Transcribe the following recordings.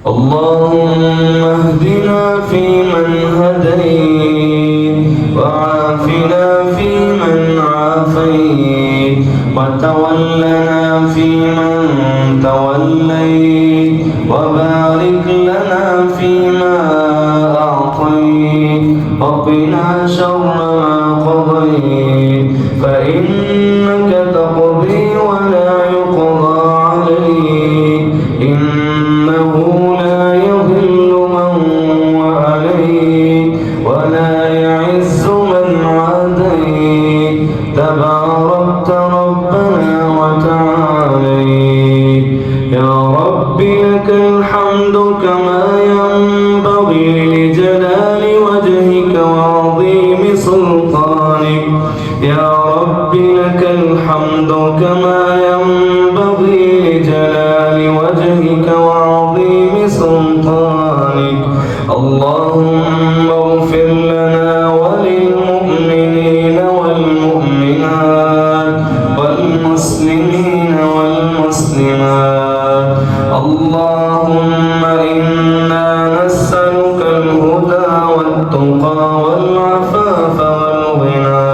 اللهم اهدنا فيمن هديت، وعافنا فيمن عافيت، وتولنا فيمن توليت، وبارك لنا فيما أعطيت، وقنا شر ما قضيت، فإنك تقضي ولا يقضى عليك، إنه لا يضل من وعليك ولا يعز من عاديت، تباركت ربنا وتعاليت. يا رب لك الحمد كما ينبغي لجلال وجهك وعظيم سلطانك. يا رب لك الحمد كما ينبغي لجلال وجهك وعظيم سلطانك. اللهم اغفر لنا وللمؤمنين والمؤمنات والمسلمين والمسلمات. اللهم إنا نسألك الهدى والتقى والعفاف والغنى.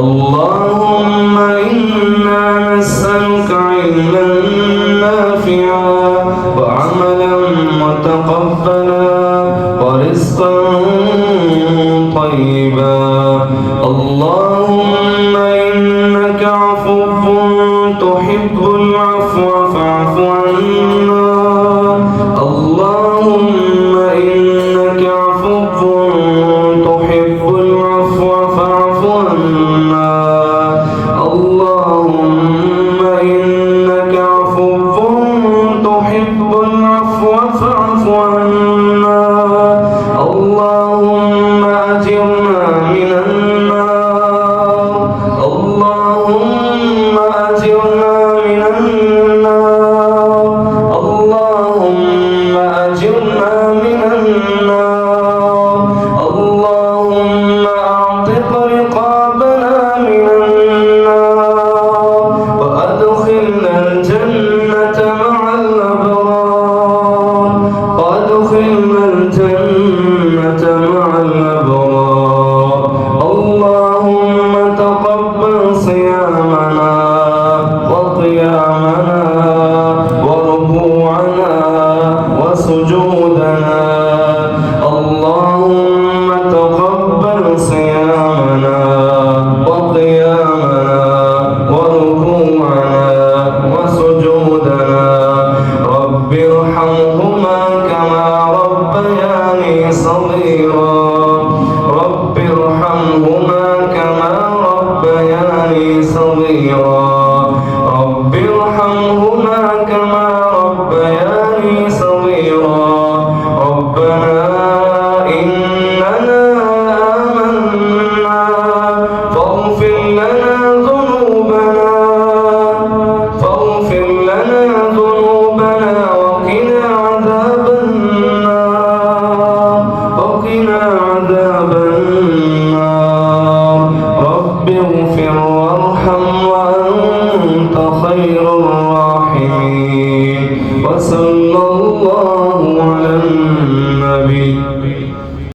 اللهم إنا نسألك علما نافعا وعملا متقبلا ورزقا طيبا. اللهم إنك عفو تحب العفو فاعف عنا. اللهم إنك عفو تحب العفو فاعف عنا. اللهم إنك عفو تحب العفو فاعف عنا. اللهم أجرنا من النار. اللهم أجرنا من النار. اللهم أجرنا من النار. اللهم أعتق رقابنا من النار، وأدخلنا الجنة مع الأبرار. وأدخلنا الجنة مع الأبرار. اللهم تقبل صيامنا وقيامنا وركوعنا وسجودنا. اللهم تقبل صيامنا وقيامنا وركوعنا وسجودنا. رب ارحمهما كما ربياني صغيرا.